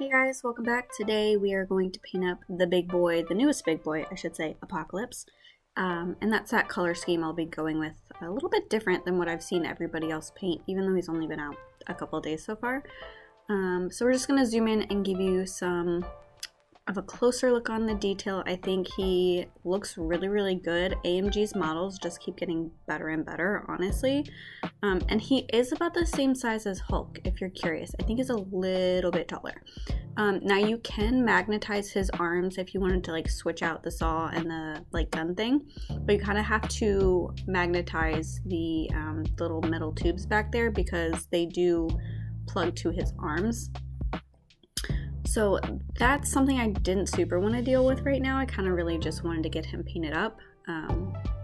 Hey guys, welcome back. Today we are going to paint up the big boy, the newest big boy, I should say, Apocalypse. And that's that color scheme I'll be going with, a little bit different than what I've seen everybody else paint, even though he's only been out a couple of days so far. So we're just going to zoom in and give you some of a closer look on the detail. I think he looks really good. AMG's models just keep getting better and better, honestly. And he is about the same size as Hulk, if you're curious. I think he's a little bit taller. Now you can magnetize his arms if you wanted to like switch out the saw and the like gun thing, but you kind of have to magnetize the little metal tubes back there because they do plug to his arms. So that's something I didn't super want to deal with right now. I kind of really just wanted to get him painted up.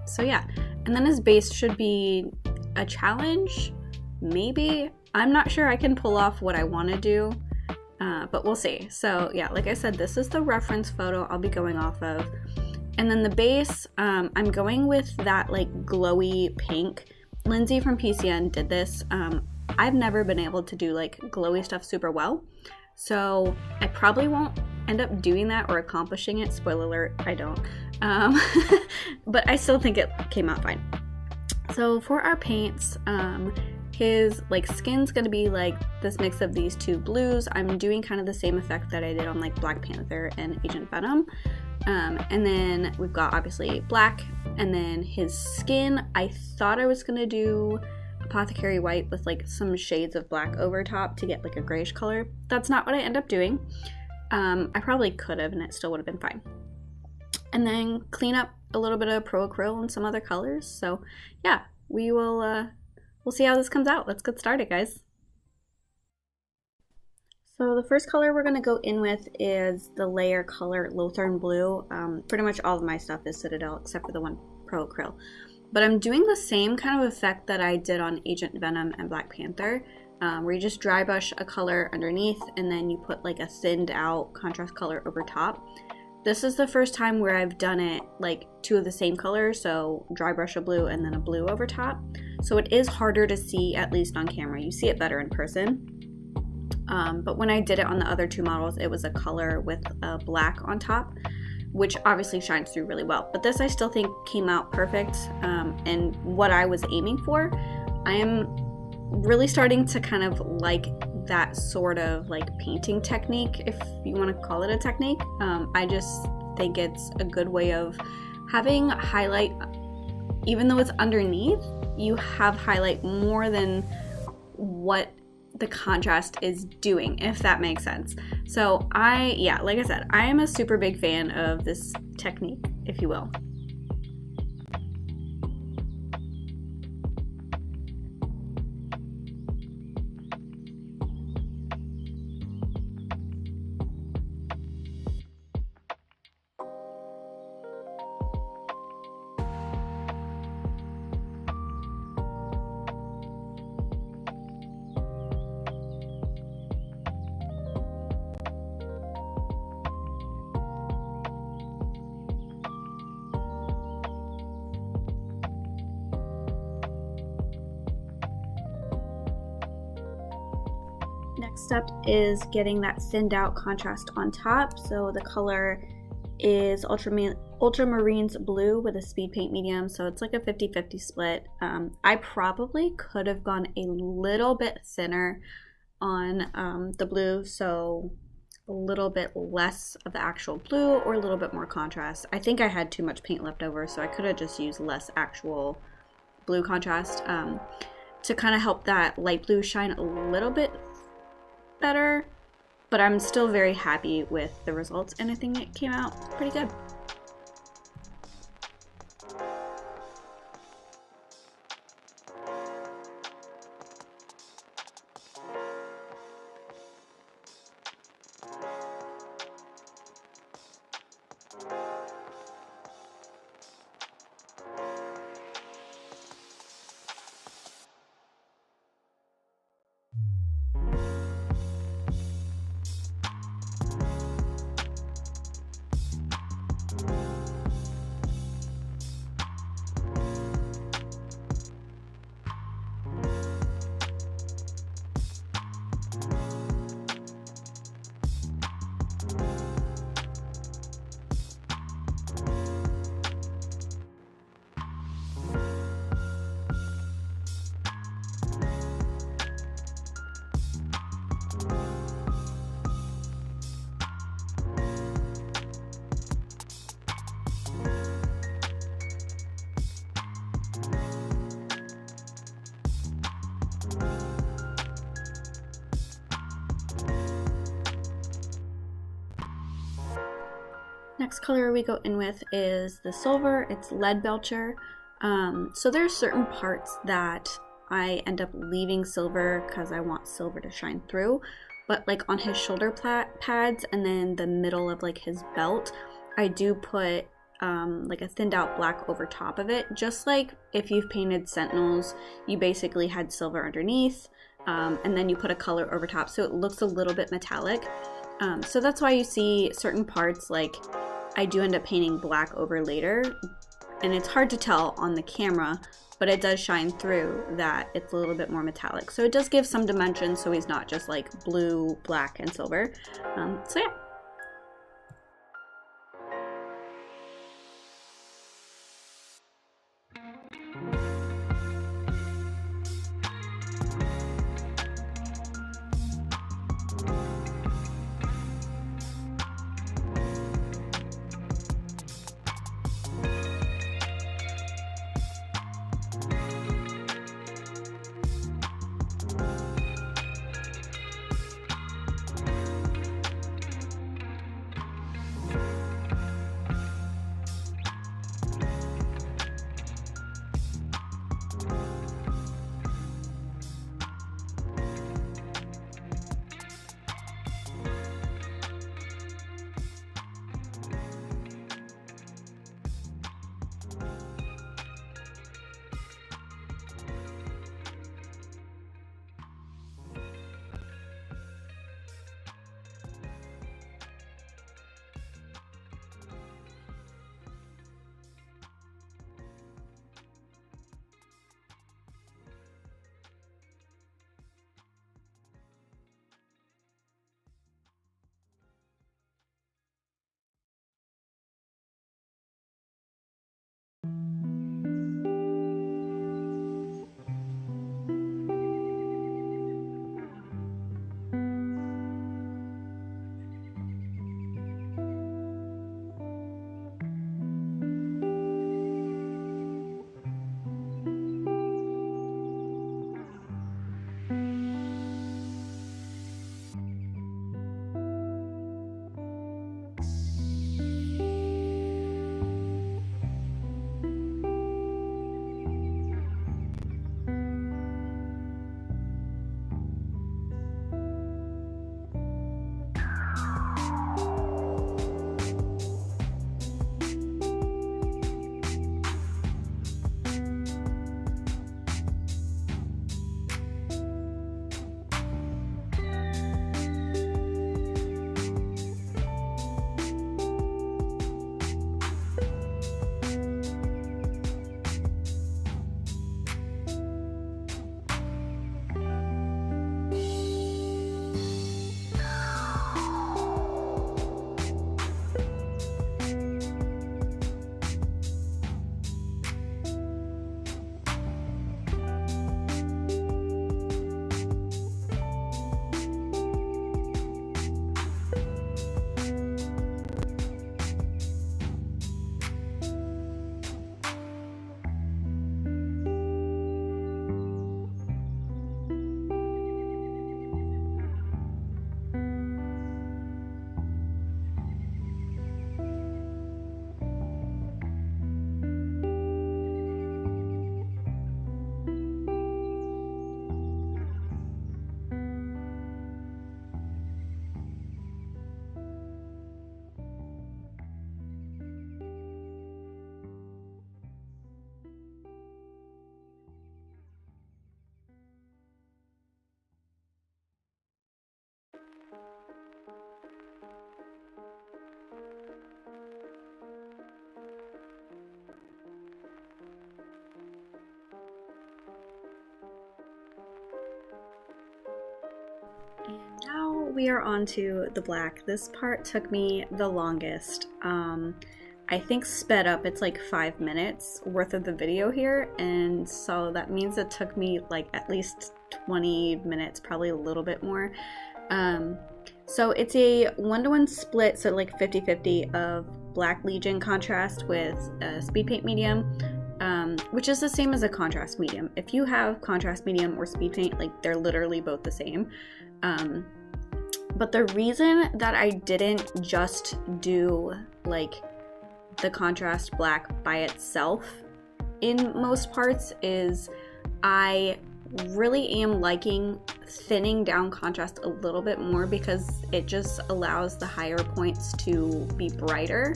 So yeah, and then his base should be a challenge, maybe. I'm not sure I can pull off what I want to do, but we'll see. So yeah, like I said, this is the reference photo I'll be going off of. And then the base, I'm going with that like glowy pink. Lindsay from PCN did this. I've never been able to do like glowy stuff super well. So I probably won't end up doing that or accomplishing it. Spoiler alert, I don't. But I still think it came out fine. So for our paints, his like skin's gonna be like this mix of these two blues. I'm doing kind of the same effect that I did on like Black Panther and Agent Venom. And then we've got obviously black, and then his skin, I thought I was gonna do Apothecary white with like some shades of black over top to get like a grayish color. That's not what I end up doing. I probably could have and it still would have been fine. And then clean up a little bit of Pro Acryl and some other colors. So yeah, we'll see how this comes out. Let's get started, guys. So the first color we're going to go in with is the layer color Lothern blue. Pretty much all of my stuff is Citadel except for the one Pro Acryl. But I'm doing the same kind of effect that I did on Agent Venom and Black Panther, where you just dry brush a color underneath and then you put like a thinned out contrast color over top. This is the first time where I've done it like two of the same color, so dry brush a blue and then a blue over top. So it is harder to see, at least on camera. You see it better in person. But when I did it on the other two models, it was a color with a black on top, which obviously shines through really well. But this I still think came out perfect, and what I was aiming for. I am really starting to kind of like that sort of like painting technique, if you want to call it a technique. I just think it's a good way of having highlight, even though it's underneath, you have highlight more than what the contrast is doing, if that makes sense. So yeah, like I said, I am a super big fan of this technique, if you will. Next up is getting that thinned out contrast on top. So the color is Ultramarines blue with a Speedpaint Medium, so it's like a 50-50 split. I probably could have gone a little bit thinner on the blue, so a little bit less of the actual blue or a little bit more contrast. I think I had too much paint left over, so I could have just used less actual blue contrast to kind of help that light blue shine a little bit better, but I'm still very happy with the results and I think it came out pretty good. next color we go in with is the silver. It's Leadbelcher. So there's certain parts that I end up leaving silver because I want silver to shine through. But like on his shoulder pads and then the middle of like his belt, I do put like a thinned out black over top of it. Just like if you've painted Sentinels, you basically had silver underneath and then you put a color over top so it looks a little bit metallic. So that's why you see certain parts, like I do end up painting black over later, and it's hard to tell on the camera, but it does shine through that it's a little bit more metallic. So it does give some dimension so he's not just like blue, black, and silver. So yeah. And now we are on to the black. This part took me the longest. I think sped up, it's like 5 minutes worth of the video here, and so that means it took me like at least 20 minutes, probably a little bit more. So it's a 1-to-1 split, so like 50-50 of Black Legion contrast with Speedpaint Medium, which is the same as a contrast medium. If you have contrast medium or speed paint, like they're literally both the same. But the reason that I didn't just do like the contrast black by itself in most parts is I really am liking thinning down contrast a little bit more, because it just allows the higher points to be brighter.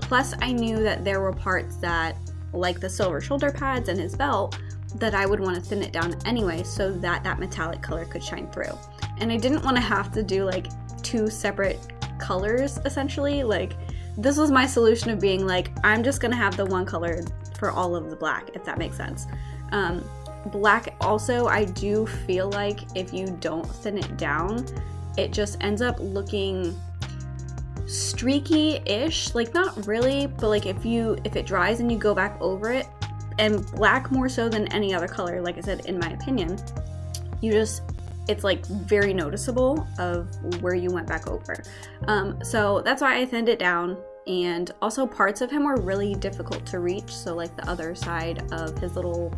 Plus I knew that there were parts that, like the silver shoulder pads and his belt, that I would want to thin it down anyway so that that metallic color could shine through. And I didn't want to have to do like two separate colors essentially. Like, this was my solution of being like, I'm just gonna have the one color for all of the black, if that makes sense. Black also, I do feel like if you don't thin it down, it just ends up looking streaky-ish. Like, not really, but like if it dries and you go back over it, and black more so than any other color, like I said, in my opinion, it's like very noticeable of where you went back over. So that's why I thinned it down. And also parts of him were really difficult to reach. So like the other side of his little,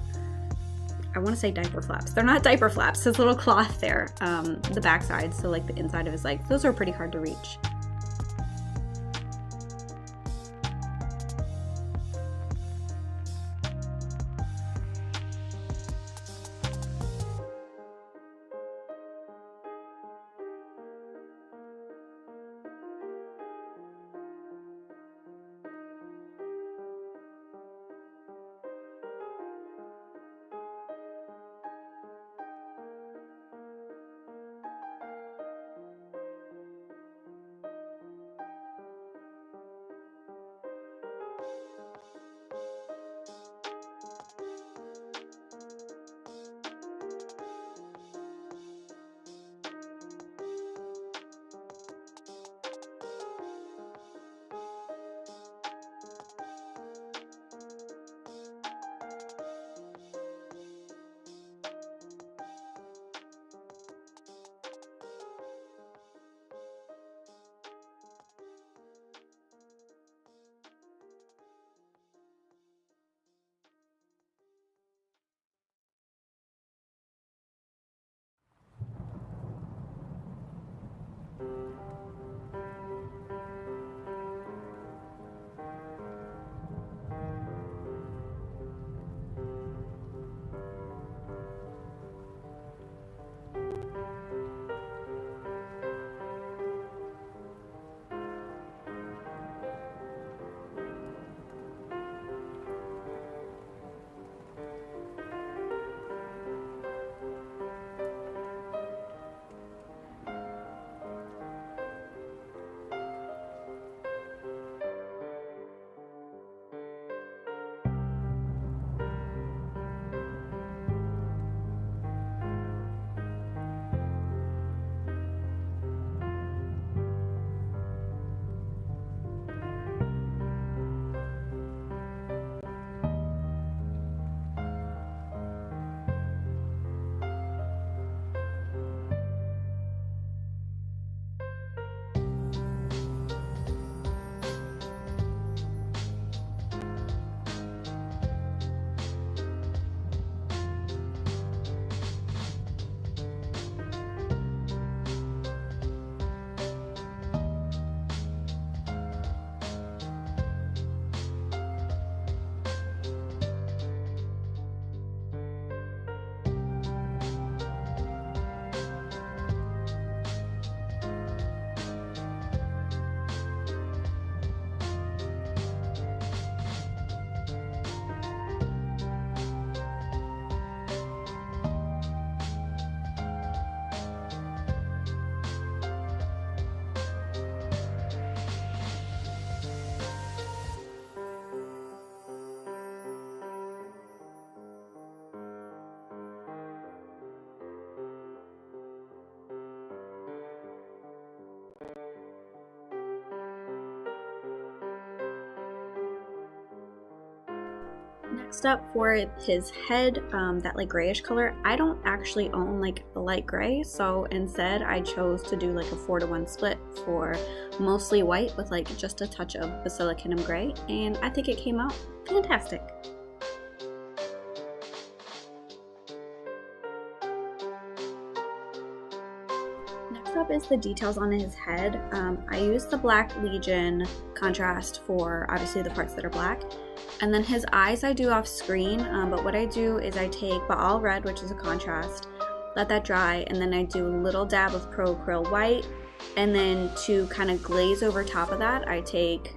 I want to say diaper flaps. They're not diaper flaps, his little cloth there, the back side. So like the inside of his legs, those are pretty hard to reach. Next up for his head, that like grayish color, I don't actually own like a light gray, so instead I chose to do like a 4-to-1 split for mostly white with like just a touch of Basilicanum gray, and I think it came out fantastic. Next up is the details on his head. I use the Black Legion contrast for obviously the parts that are black. And then his eyes I do off screen, but what I do is I take Baal Red, which is a contrast, let that dry, and then I do a little dab of Acryl White, and then to kind of glaze over top of that, I take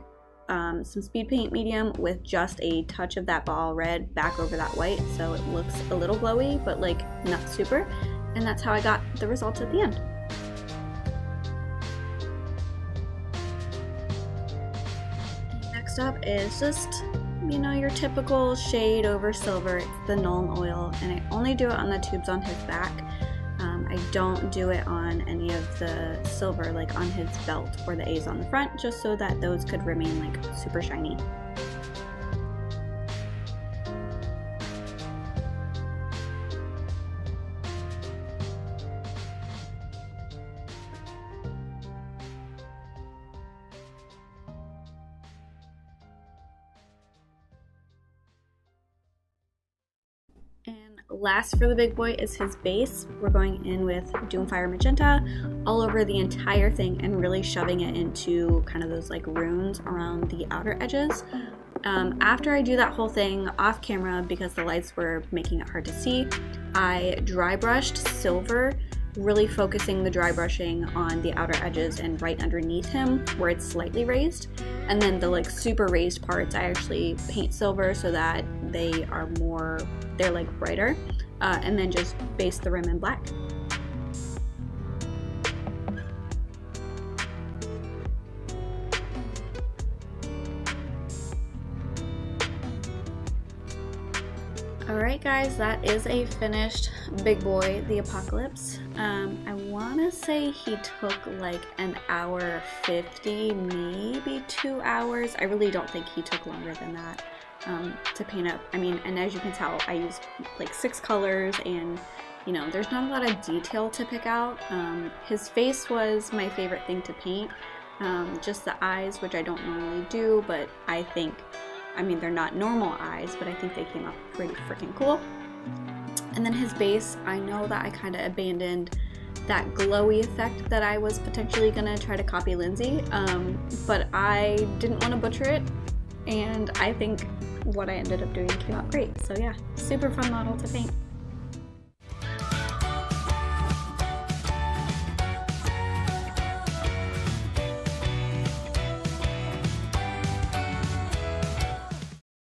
some Speedpaint Medium with just a touch of that Baal Red back over that white, so it looks a little glowy, but like not super, and that's how I got the results at the end. Next up is just, you know, your typical shade over silver. It's the Nuln oil, and I only do it on the tubes on his back. I don't do it on any of the silver, like on his belt or the A's on the front, just so that those could remain like super shiny. And last for the big boy is his base. We're going in with Doomfire Magenta all over the entire thing and really shoving it into kind of those like runes around the outer edges. After I do that whole thing off camera, because the lights were making it hard to see, I dry brushed silver, really focusing the dry brushing on the outer edges and right underneath him where it's slightly raised. And then the like super raised parts I actually paint silver so that they are more, they're like brighter, and then just base the rim in black. Alright guys, that is a finished big boy, the Apocalypse. I want to say he took like an hour 50, maybe 2 hours. I really don't think he took longer than that to paint up. I mean, and as you can tell, I used like 6 colors, and you know, there's not a lot of detail to pick out. His face was my favorite thing to paint. Just the eyes, which I don't normally do, but I think, I mean, they're not normal eyes, but I think they came out pretty freaking cool. And then his base, I know that I kind of abandoned that glowy effect that I was potentially gonna try to copy Lindsay, but I didn't want to butcher it, and I think what I ended up doing came out great. So yeah, super fun model to paint.